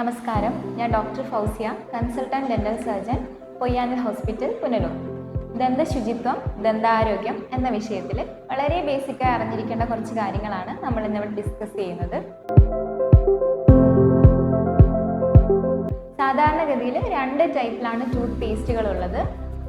നമസ്കാരം, ഞാൻ doctor Fousiya, consultant dental surgeon, Poyyanil hospital, Punalur. ദന്തശുചിത്വം, ദന്താരോഗ്യം എന്ന വിഷയത്തിൽ വളരെ ബേസിക്കായി അറിഞ്ഞിരിക്കേണ്ട കുറച്ച് കാര്യങ്ങളാണ് നമ്മൾ ഇന്നിവിടെ ഡിസ്കസ് ചെയ്യുന്നത്. സാധാരണഗതിയിൽ 2 ടൈപ്പിലാണ് ടൂത്ത് പേസ്റ്റുകൾ ഉള്ളത്.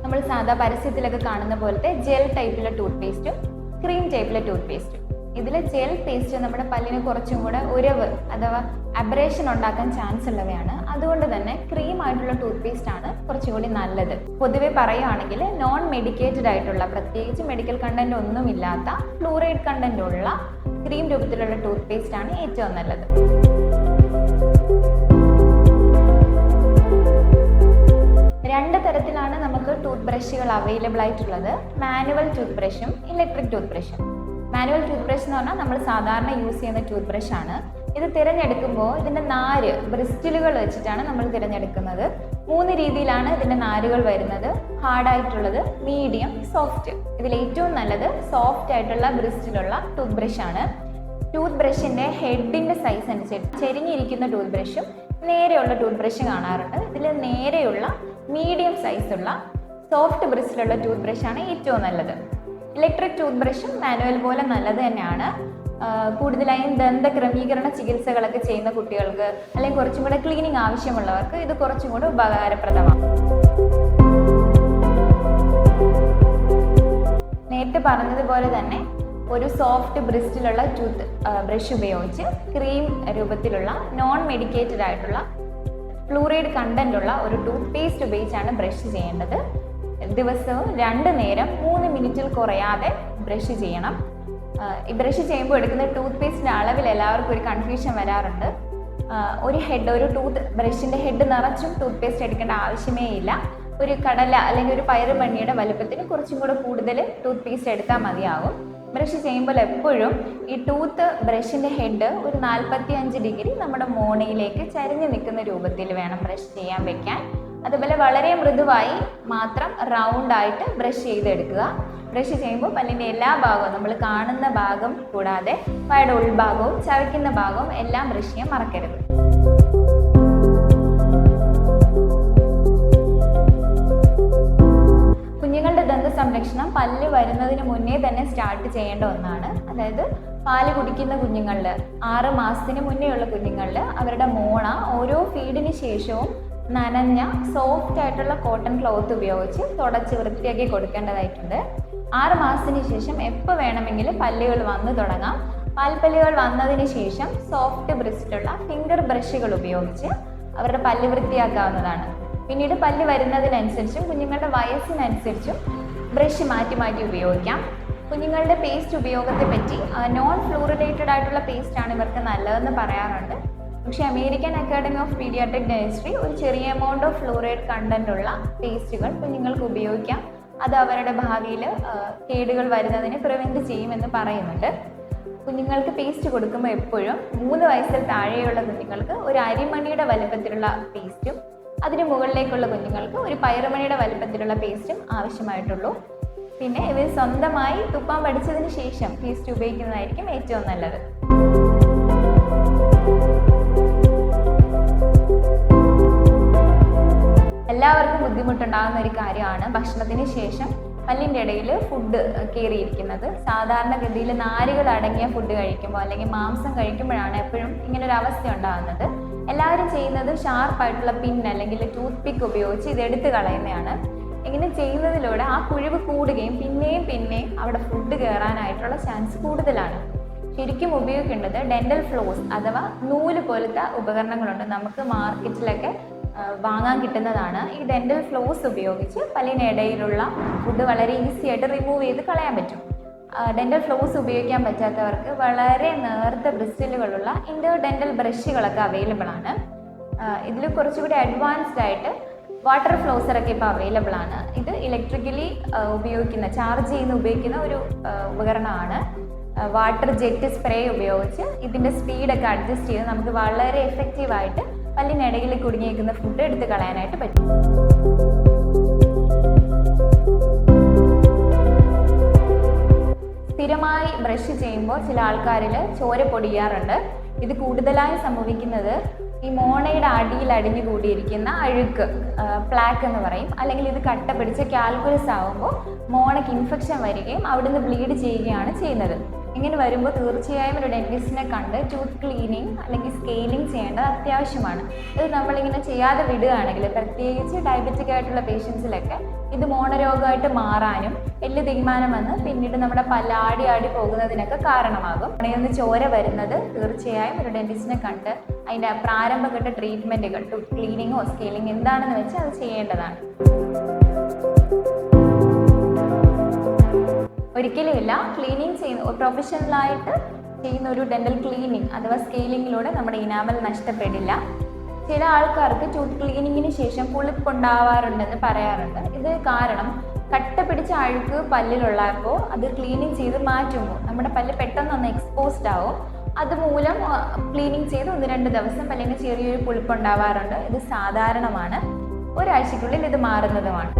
നമ്മൾ സാധാ പരസ്യത്തിലൊക്കെ കാണുന്ന പോലത്തെ ജെൽ ടൈപ്പിലെ ടൂത്ത് പേസ്റ്റും ക്രീം ടൈപ്പിലെ ടൂത്ത് പേസ്റ്റും. ഇതിൽ ജെൽ പേസ്റ്റ് നമ്മുടെ പല്ലിന് കുറച്ചും കൂടെ ഉരവ് അഥവാ അബ്രേഷൻ ഉണ്ടാക്കാൻ ചാൻസ് ഉള്ളവയാണ്. അതുകൊണ്ട് തന്നെ ക്രീം ആയിട്ടുള്ള ടൂത്ത് പേസ്റ്റ് ആണ് കുറച്ചുകൂടി നല്ലത്. പൊതുവെ പറയുകയാണെങ്കിൽ നോൺ മെഡിക്കേറ്റഡ് ആയിട്ടുള്ള, പ്രത്യേകിച്ച് മെഡിക്കൽ കണ്ടന്റ് ഒന്നുമില്ലാത്ത, ഫ്ലൂറൈഡ് കണ്ടന്റ് ഉള്ള ക്രീം രൂപത്തിലുള്ള ടൂത്ത് പേസ്റ്റ് ആണ് ഏറ്റവും നല്ലത്. രണ്ട് തരത്തിലാണ് നമുക്ക് ടൂത്ത് ബ്രഷുകൾ അവൈലബിൾ ആയിട്ടുള്ളത്. മാനുവൽ ടൂത്ത് ബ്രഷും ഇലക്ട്രിക് ടൂത്ത് ബ്രഷും. മാനുവൽ ടൂത്ത് ബ്രഷ് എന്ന് പറഞ്ഞാൽ നമ്മൾ സാധാരണ യൂസ് ചെയ്യുന്ന ടൂത്ത് ബ്രഷ് ആണ്. ഇത് തിരഞ്ഞെടുക്കുമ്പോൾ ഇതിൻ്റെ നാര് ബ്രിസ്റ്റിലുകൾ വെച്ചിട്ടാണ് നമ്മൾ തിരഞ്ഞെടുക്കുന്നത്. 3 രീതിയിലാണ് ഇതിൻ്റെ നാരുകൾ വരുന്നത്: ഹാർഡായിട്ടുള്ളത്, മീഡിയം, സോഫ്റ്റ്. ഇതിൽ ഏറ്റവും നല്ലത് സോഫ്റ്റ് ആയിട്ടുള്ള ബ്രിസ്റ്റിലുള്ള ടൂത്ത് ബ്രഷ് ആണ്. ടൂത്ത് ബ്രഷിൻ്റെ ഹെഡിൻ്റെ സൈസ് അനുസരിച്ച് ചെരിഞ്ഞിരിക്കുന്ന ടൂത്ത് ബ്രഷും നേരെയുള്ള ടൂത്ത് ബ്രഷ് കാണാറുണ്ട്. ഇതിൽ നേരെയുള്ള മീഡിയം സൈസുള്ള സോഫ്റ്റ് ബ്രിസ്റ്റിലുള്ള ടൂത്ത് ബ്രഷാണ് ഏറ്റവും നല്ലത്. ഇലക്ട്രിക് ടൂത്ത് ബ്രഷും മാനുവൽ പോലെ നല്ലത് തന്നെയാണ്. കൂടുതലായും ദന്ത ക്രമീകരണ ചികിത്സകളൊക്കെ ചെയ്യുന്ന കുട്ടികൾക്ക് അല്ലെങ്കിൽ കുറച്ചും കൂടെ ക്ലീനിങ് ആവശ്യമുള്ളവർക്ക് ഇത് കുറച്ചും കൂടെ ഉപകാരപ്രദമാണ്. നേരത്തെ പറഞ്ഞതുപോലെ തന്നെ ഒരു സോഫ്റ്റ് ബ്രിസ്റ്റിലുള്ള ടൂത്ത് ബ്രഷ് ഉപയോഗിച്ച് ക്രീം രൂപത്തിലുള്ള നോൺ മെഡിക്കേറ്റഡ് ആയിട്ടുള്ള ഫ്ലൂറൈഡ് കണ്ടന്റ് ഉള്ള ഒരു ടൂത്ത് പേസ്റ്റ് ഉപയോഗിച്ചാണ് ബ്രഷ് ചെയ്യേണ്ടത്. ദിവസവും 2 നേരം 3 മിനിറ്റിൽ കുറയാതെ ബ്രഷ് ചെയ്യണം. ഈ ബ്രഷ് ചെയ്യുമ്പോൾ എടുക്കുന്ന ടൂത്ത് പേസ്റ്റിൻ്റെ അളവിൽ എല്ലാവർക്കും ഒരു കൺഫ്യൂഷൻ വരാറുണ്ട്. ഒരു ടൂത്ത് ബ്രഷിൻ്റെ ഹെഡ് നിറച്ചും ടൂത്ത് പേസ്റ്റ് എടുക്കേണ്ട ആവശ്യമേ ഇല്ല. ഒരു കടല അല്ലെങ്കിൽ ഒരു പയറുമണിയുടെ വലുപ്പത്തിന് കുറച്ചും കൂടെ കൂടുതൽ ടൂത്ത് പേസ്റ്റ് എടുത്താൽ മതിയാവും. ബ്രഷ് ചെയ്യുമ്പോൾ എപ്പോഴും ഈ ടൂത്ത് ബ്രഷിൻ്റെ ഹെഡ് ഒരു 45 ഡിഗ്രി നമ്മുടെ മോണയിലേക്ക് ചരിഞ്ഞ് നിൽക്കുന്ന രൂപത്തിൽ വേണം ബ്രഷ് ചെയ്യാൻ വെക്കാൻ. അതുപോലെ വളരെ മൃദുവായി മാത്രം റൗണ്ടായിട്ട് ബ്രഷ് ചെയ്തെടുക്കുക. ബ്രഷ് ചെയ്യുമ്പോൾ പല്ലിൻ്റെ എല്ലാ ഭാഗവും, നമ്മൾ കാണുന്ന ഭാഗം കൂടാതെ വായുടെ ഉൾഭാഗവും ചവയ്ക്കുന്ന ഭാഗവും എല്ലാം ബ്രഷ് ചെയ്യാൻ മറക്കരുത്. കുഞ്ഞുങ്ങളുടെ ദന്ത സംരക്ഷണം പല്ല് വരുന്നതിന് മുന്നേ തന്നെ സ്റ്റാർട്ട് ചെയ്യേണ്ട ഒന്നാണ്. അതായത് പാല് കുടിക്കുന്ന കുഞ്ഞുങ്ങളിൽ, 6 മാസത്തിന് മുന്നേ ഉള്ള കുഞ്ഞുങ്ങളിൽ അവരുടെ മോണ ഓരോ ഫീഡിന് ശേഷവും നനഞ്ഞ സോഫ്റ്റ് ആയിട്ടുള്ള കോട്ടൺ ക്ലോത്ത് ഉപയോഗിച്ച് തുടച്ച് വൃത്തിയാക്കി കൊടുക്കേണ്ടതായിട്ടുണ്ട്. 6 മാസത്തിന് ശേഷം എപ്പോൾ വേണമെങ്കിലും പല്ലുകൾ വന്നു തുടങ്ങാം. പാൽപ്പല്ലുകൾ വന്നതിന് ശേഷം സോഫ്റ്റ് ബ്രിസ്റ്റുള്ള ഫിംഗർ ബ്രഷുകൾ ഉപയോഗിച്ച് അവരുടെ പല്ല് വൃത്തിയാക്കാവുന്നതാണ്. പിന്നീട് പല്ല് വരുന്നതിനനുസരിച്ചും കുഞ്ഞുങ്ങളുടെ വയസ്സിനനുസരിച്ചും ബ്രഷ് മാറ്റി മാറ്റി ഉപയോഗിക്കാം. കുഞ്ഞുങ്ങളുടെ പേസ്റ്റ് ഉപയോഗത്തെ പറ്റി നോൺ ഫ്ലൂറിഡേറ്റഡ് ആയിട്ടുള്ള പേസ്റ്റാണ് ഇവർക്ക് നല്ലതെന്ന് പറയാറുണ്ട്. പക്ഷേ American academy of paediatric dentistry ഒരു ചെറിയ എമൗണ്ട് ഓഫ് ഫ്ലൂറൈഡ് കണ്ടന്റ് ഉള്ള പേസ്റ്റുകൾ കുഞ്ഞുങ്ങൾക്ക് ഉപയോഗിക്കാം. അത് അവരുടെ ഭാവിയിൽ കേടുകൾ വരുന്നതിനെ പ്രിവെൻറ്റ് ചെയ്യുമെന്ന് പറയുന്നുണ്ട്. കുഞ്ഞുങ്ങൾക്ക് പേസ്റ്റ് കൊടുക്കുമ്പോൾ എപ്പോഴും 3 വയസ്സിൽ താഴെയുള്ള കുഞ്ഞുങ്ങൾക്ക് ഒരു അരിമണിയുടെ വലുപ്പത്തിലുള്ള പേസ്റ്റും അതിന് മുകളിലേക്കുള്ള കുഞ്ഞുങ്ങൾക്ക് ഒരു പയറുമണിയുടെ വലുപ്പത്തിലുള്ള പേസ്റ്റും ആവശ്യമായിട്ടുള്ളൂ. പിന്നെ ഇവർ സ്വന്തമായി തുപ്പാൻ പഠിച്ചതിന് ശേഷം പേസ്റ്റ് ഉപയോഗിക്കുന്നതായിരിക്കും ഏറ്റവും നല്ലത്. എല്ലാവർക്കും ബുദ്ധിമുട്ടുണ്ടാകുന്ന ഒരു കാര്യമാണ് ഭക്ഷണത്തിന് ശേഷം പല്ലിൻ്റെ ഇടയിൽ ഫുഡ് കയറിയിരിക്കുന്നത്. സാധാരണഗതിയിൽ നാരുകൾ അടങ്ങിയ ഫുഡ് കഴിക്കുമ്പോൾ അല്ലെങ്കിൽ മാംസം കഴിക്കുമ്പോഴാണ് എപ്പോഴും ഇങ്ങനൊരു അവസ്ഥ ഉണ്ടാകുന്നത്. എല്ലാവരും ചെയ്യുന്നത് ഷാർപ്പായിട്ടുള്ള പിൻ അല്ലെങ്കിൽ ടൂത്ത് പിക്ക് ഉപയോഗിച്ച് ഇത് എടുത്ത് കളയുന്നതാണ്. ഇങ്ങനെ ചെയ്യുന്നതിലൂടെ ആ കുഴിവ് കൂടുകയും പിന്നെയും അവിടെ ഫുഡ് കയറാനായിട്ടുള്ള ചാൻസ് കൂടുതലാണ്. ശരിക്കും ഉപയോഗിക്കേണ്ടത് ഡെന്റൽ ഫ്ലോസ് അഥവാ നൂല് പോലത്തെ ഉപകരണങ്ങളുണ്ട്, നമുക്ക് മാർക്കറ്റിലൊക്കെ വാങ്ങാൻ കിട്ടുന്നതാണ്. ഈ ഡെന്റൽ ഫ്ലോസ് ഉപയോഗിച്ച് പല്ലിനിടയിലുള്ള ഫുഡ് വളരെ ഈസി ആയിട്ട് റിമൂവ് ചെയ്ത് കളയാൻ പറ്റും. ഡെന്റൽ ഫ്ലോസ് ഉപയോഗിക്കാൻ പറ്റാത്തവർക്ക് വളരെ നേർത്ത ബ്രിസ്റ്റിലുകളുള്ള ഇൻ്റർ ഡെന്റൽ ബ്രഷുകളൊക്കെ അവൈലബിൾ ആണ്. ഇതിൽ കുറച്ചുകൂടി അഡ്വാൻസ്ഡ് ആയിട്ട് വാട്ടർ ഫ്ലോസറൊക്കെ ഇപ്പോൾ അവൈലബിൾ ആണ്. ഇത് ഇലക്ട്രിക്കലി ചാർജ് ചെയ്യുന്ന ഉപയോഗിക്കുന്ന ഒരു ഉപകരണമാണ്. വാട്ടർ ജെറ്റ് സ്പ്രേ ഉപയോഗിച്ച് ഇതിൻ്റെ സ്പീഡൊക്കെ അഡ്ജസ്റ്റ് ചെയ്ത് നമുക്ക് വളരെ എഫക്റ്റീവായിട്ട് പല്ലിനിടയിൽ കുടുങ്ങിയിരിക്കുന്ന ഫുഡ് എടുത്ത് കളയാനായിട്ട് പറ്റും. സ്ഥിരമായി ബ്രഷ് ചെയ്യുമ്പോൾ ചില ആൾക്കാരിൽ ചോര പൊടിയാറുണ്ട്. ഇത് കൂടുതലായി സംഭവിക്കുന്നത് ഈ മോണയുടെ അടിയിൽ അടിഞ്ഞു കൂടിയിരിക്കുന്ന അഴുക്ക്, പ്ലാക്ക് എന്ന് പറയും, അല്ലെങ്കിൽ ഇത് കട്ട പിടിച്ച് കാൽക്കുലസ് ആകുമ്പോൾ മോണയ്ക്ക് ഇൻഫെക്ഷൻ വരികയും അവിടുന്ന് ബ്ലീഡ് ചെയ്യുകയാണ് ചെയ്യുന്നത്. ഇങ്ങനെ വരുമ്പോൾ തീർച്ചയായും ഒരു ഡെന്റിസ്റ്റിനെ കണ്ട് ടൂത്ത് ക്ലീനിങ് അല്ലെങ്കിൽ സ്കെയിലിംഗ് ചെയ്യേണ്ടത് അത്യാവശ്യമാണ്. ഇത് നമ്മളിങ്ങനെ ചെയ്യാതെ വിടുകയാണെങ്കിൽ, പ്രത്യേകിച്ച് ഡയബറ്റിക് ആയിട്ടുള്ള പേഷ്യൻസിലൊക്കെ ഇത് മോണരോഗമായിട്ട് മാറാനും എല്ല് തീരുമാനം വന്ന് പിന്നീട് നമ്മുടെ പല്ല് ആടി പോകുന്നതിനൊക്കെ കാരണമാകും. മോണയിൽ ചോര വരുന്നത് തീർച്ചയായും ഒരു ഡെന്റിസ്റ്റിനെ കണ്ട് അതിൻ്റെ പ്രാരംഭഘട്ട ട്രീറ്റ്മെൻറ്റുകൾ, ടൂത്ത് ക്ലീനിങ്ങോ സ്കെയിലിംഗ് എന്താണെന്ന് വെച്ചാൽ അത് ചെയ്യേണ്ടതാണ്. ഒരിക്കലുമില്ല ക്ലീനിങ് ചെയ്യുന്ന പ്രൊഫഷണലായിട്ട് ചെയ്യുന്ന ഒരു ഡെൻ്റൽ ക്ലീനിങ് അഥവാ സ്കെയിലിങ്ങിലൂടെ നമ്മുടെ ഇനാമൽ നഷ്ടപ്പെടില്ല. ചില ആൾക്കാർക്ക് ടൂത്ത് ക്ലീനിങ്ങിന് ശേഷം പുളിപ്പുണ്ടാവാറുണ്ടെന്ന് പറയാറുണ്ട്. ഇത് കാരണം കട്ട പിടിച്ച അഴുക്ക് പല്ലിലുള്ളപ്പോൾ അത് ക്ലീനിങ് ചെയ്ത് മാറ്റുമ്പോൾ നമ്മുടെ പല്ല് പെട്ടെന്നൊന്ന് എക്സ്പോസ്ഡ് ആവും. അതുമൂലം ക്ലീനിങ് ചെയ്ത് 1-2 ദിവസം പല്ലിന് ചെറിയൊരു പുളിപ്പുണ്ടാവാറുണ്ട്. ഇത് സാധാരണമാണ്. ഒരാഴ്ചയ്ക്കുള്ളിൽ ഇത് മാറുന്നതുമാണ്.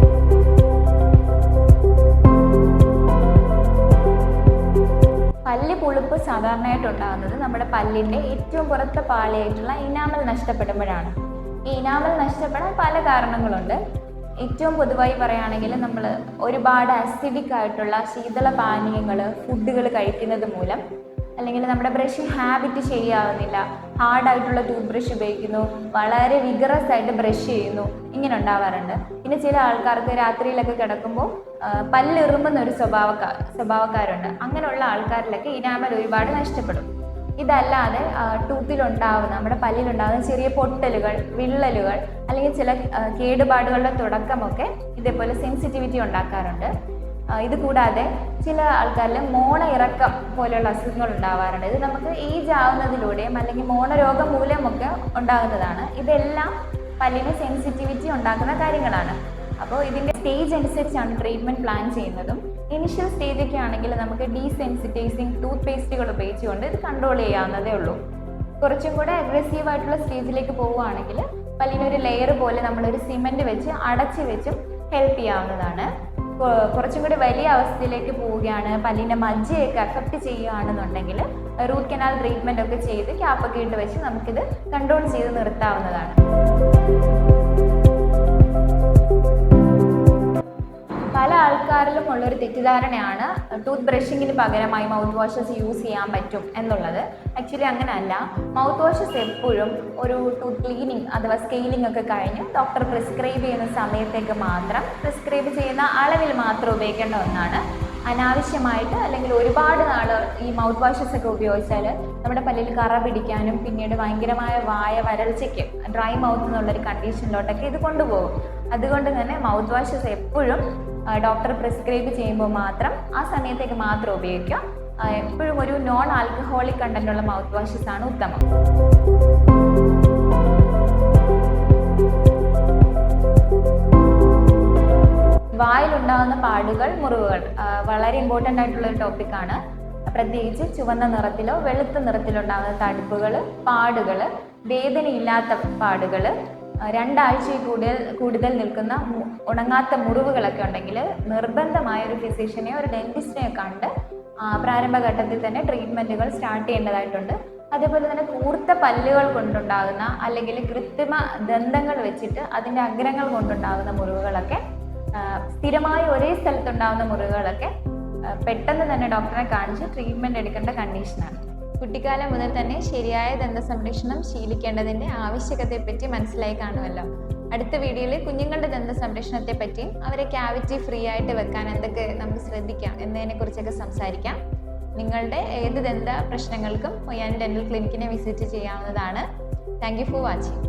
പല്ല് പുളിപ്പ് സാധാരണയായിട്ട് ഉണ്ടാകുന്നത് നമ്മുടെ പല്ലിൻ്റെ ഏറ്റവും പുറത്തെ പാളിയായിട്ടുള്ള ഇനാമൽ നഷ്ടപ്പെടുമ്പോഴാണ്. ഈ ഇനാമൽ നഷ്ടപ്പെടാൻ പല കാരണങ്ങളുണ്ട്. ഏറ്റവും പൊതുവായി പറയുകയാണെങ്കിൽ നമ്മൾ ഒരുപാട് അസിഡിക് ആയിട്ടുള്ള ശീതള പാനീയങ്ങൾ, ഫുഡുകൾ കഴിക്കുന്നത് മൂലം, അല്ലെങ്കിൽ നമ്മുടെ ബ്രഷിംഗ് ഹാബിറ്റ് ശരിയാവുന്നില്ല, ഹാർഡായിട്ടുള്ള ടൂത്ത് ബ്രഷ് ഉപയോഗിക്കുന്നു, വളരെ വിഗറസ് ആയിട്ട് ബ്രഷ് ചെയ്യുന്നു, ഇങ്ങനെ ഉണ്ടാവാറുണ്ട്. പിന്നെ ചില ആൾക്കാർക്ക് രാത്രിയിലൊക്കെ കിടക്കുമ്പോൾ പല്ലെറുമ്പുന്ന ഒരു സ്വഭാവക്കാരുണ്ട്. അങ്ങനെയുള്ള ആൾക്കാരിലൊക്കെ ഇനാമൽ ഒരുപാട് നഷ്ടപ്പെടും. ഇതല്ലാതെ ടൂത്തിലുണ്ടാവുന്ന, നമ്മുടെ പല്ലിലുണ്ടാകുന്ന ചെറിയ പൊട്ടലുകൾ, വിള്ളലുകൾ, അല്ലെങ്കിൽ ചില കേടുപാടുകളുടെ തുടക്കമൊക്കെ ഇതേപോലെ സെൻസിറ്റിവിറ്റി ഉണ്ടാക്കാറുണ്ട്. ഇത് കൂടാതെ ചില ആൾക്കാരിൽ മോണ ഇറക്കം പോലെയുള്ള അസുഖങ്ങൾ ഉണ്ടാവാറുണ്ട്. ഇത് നമുക്ക് ഏജ് ആവുന്നതിലൂടെയും അല്ലെങ്കിൽ മോണരോഗം മൂലമൊക്കെ ഉണ്ടാകുന്നതാണ്. ഇതെല്ലാം പല്ലിന് സെൻസിറ്റിവിറ്റി ഉണ്ടാക്കുന്ന കാര്യങ്ങളാണ്. അപ്പോൾ ഇതിൻ്റെ സ്റ്റേജ് അനുസരിച്ചാണ് ട്രീറ്റ്മെൻറ്റ് പ്ലാൻ ചെയ്യുന്നതും. ഇനിഷ്യൽ സ്റ്റേജൊക്കെ ആണെങ്കിൽ നമുക്ക് ഡീസെൻസിറ്റൈസിങ് ടൂത്ത് പേസ്റ്റുകൾ ഉപയോഗിച്ചുകൊണ്ട് ഇത് കൺട്രോൾ ചെയ്യാവുന്നതേ ഉള്ളൂ. കുറച്ചും കൂടെ അഗ്രസീവായിട്ടുള്ള സ്റ്റേജിലേക്ക് പോവുകയാണെങ്കിൽ പല്ലിനൊരു ലെയർ പോലെ നമ്മളൊരു സിമൻറ്റ് വെച്ച് അടച്ച് വെച്ചും ഹെൽപ്പ് ചെയ്യാവുന്നതാണ്. കുറച്ചും കൂടി വലിയ അവസ്ഥയിലേക്ക് പോവുകയാണ്, പല്ലിൻ്റെ മജ്ജയൊക്കെ അഫക്റ്റ് ചെയ്യുകയാണെന്നുണ്ടെങ്കിൽ റൂട്ട് കനാൽ ട്രീറ്റ്മെൻ്റ് ഒക്കെ ചെയ്ത് ക്യാപ്പൊക്കെ ഇട്ട് വെച്ച് നമുക്കിത് കൺട്രോൾ ചെയ്ത് നിർത്താവുന്നതാണ്. പല ആൾക്കാരിലും ഉള്ളൊരു തെറ്റിദ്ധാരണയാണ് ടൂത്ത് ബ്രഷിങ്ങിന് പകരമായി മൗത്ത് വാഷസ് യൂസ് ചെയ്യാൻ പറ്റും എന്നുള്ളത്. ആക്ച്വലി അങ്ങനെയല്ല. മൗത്ത് വാഷസ് എപ്പോഴും ഒരു ടൂത്ത് ക്ലീനിങ് അഥവാ സ്കെയിലിംഗ് ഒക്കെ കഴിഞ്ഞ് ഡോക്ടർ പ്രിസ്ക്രൈബ് ചെയ്യുന്ന സമയത്തേക്ക് മാത്രം, പ്രിസ്ക്രൈബ് ചെയ്യുന്ന അളവിൽ മാത്രം ഉപയോഗിക്കേണ്ട ഒന്നാണ്. അനാവശ്യമായിട്ട് അല്ലെങ്കിൽ ഒരുപാട് നാൾ ഈ മൗത്ത് വാഷസ് ഒക്കെ ഉപയോഗിച്ചാൽ നമ്മുടെ പല്ലിൽ കറ പിടിക്കാനും പിന്നീട് ഭയങ്കരമായ വായ വരൾച്ചയ്ക്ക്, ഡ്രൈ മൗത്ത് എന്നുള്ളൊരു കണ്ടീഷനിലോട്ടൊക്കെ ഇത് കൊണ്ടുപോകും. അതുകൊണ്ട് തന്നെ മൗത്ത് വാഷസ് എപ്പോഴും ഡോക്ടർ പ്രിസ്ക്രൈബ് ചെയ്യുമ്പോൾ മാത്രം, ആ സമയത്തേക്ക് മാത്രം ഉപയോഗിക്കുക. എപ്പോഴും ഒരു നോൺ ആൽക്കഹോളിക് കണ്ടന്റുള്ള മൗത്ത് വാഷസ് ആണ് ഉത്തമം. വായിലുണ്ടാകുന്ന പാടുകൾ, മുറിവുകൾ വളരെ ഇമ്പോർട്ടൻ്റ് ആയിട്ടുള്ളൊരു ടോപ്പിക്കാണ്. പ്രത്യേകിച്ച് ചുവന്ന നിറത്തിലോ വെളുത്ത നിറത്തിലോ ഉണ്ടാകുന്ന തടുപ്പുകൾ, പാടുകൾ, വേദനയില്ലാത്ത പാടുകൾ, 2 ആഴ്ചയിൽ കൂടുതൽ നിൽക്കുന്ന ഉണങ്ങാത്ത മുറിവുകളൊക്കെ ഉണ്ടെങ്കിൽ നിർബന്ധമായ ഒരു ഫിസിഷ്യനെയോ ഒരു ഡെന്റിസ്റ്റിനെയോ കണ്ട് പ്രാരംഭഘട്ടത്തിൽ തന്നെ ട്രീറ്റ്മെൻറ്റുകൾ സ്റ്റാർട്ട് ചെയ്യേണ്ടതായിട്ടുണ്ട്. അതേപോലെ തന്നെ കൂർത്ത പല്ലുകൾ കൊണ്ടുണ്ടാകുന്ന അല്ലെങ്കിൽ കൃത്രിമ ദന്തങ്ങൾ വെച്ചിട്ട് അതിൻ്റെ അഗ്രങ്ങൾ കൊണ്ടുണ്ടാകുന്ന മുറിവുകളൊക്കെ, സ്ഥിരമായി ഒരേ സ്ഥലത്തുണ്ടാകുന്ന മുറിവുകളൊക്കെ പെട്ടെന്ന് തന്നെ ഡോക്ടറെ കാണിച്ച് ട്രീറ്റ്മെൻറ്റ് എടുക്കേണ്ട കണ്ടീഷനാണ്. കുട്ടിക്കാലം മുതൽ തന്നെ ശരിയായ ദന്ത സംരക്ഷണം ശീലിക്കേണ്ടതിൻ്റെ ആവശ്യകതയെപ്പറ്റി മനസ്സിലായി കാണുമല്ലോ. അടുത്ത വീഡിയോയിൽ കുഞ്ഞുങ്ങളുടെ ദന്ത സംരക്ഷണത്തെ പറ്റിയും അവരെ ക്യാവിറ്റി ഫ്രീ ആയിട്ട് വെക്കാൻ എന്തൊക്കെ നമുക്ക് ശ്രദ്ധിക്കാം എന്നതിനെക്കുറിച്ചൊക്കെ സംസാരിക്കാം. നിങ്ങളുടെ ഏത് ദന്ത പ്രശ്നങ്ങൾക്കും ഞാൻ ഡെന്റൽ ക്ലിനിക്കിനെ വിസിറ്റ് ചെയ്യാവുന്നതാണ്. Thank you for watching.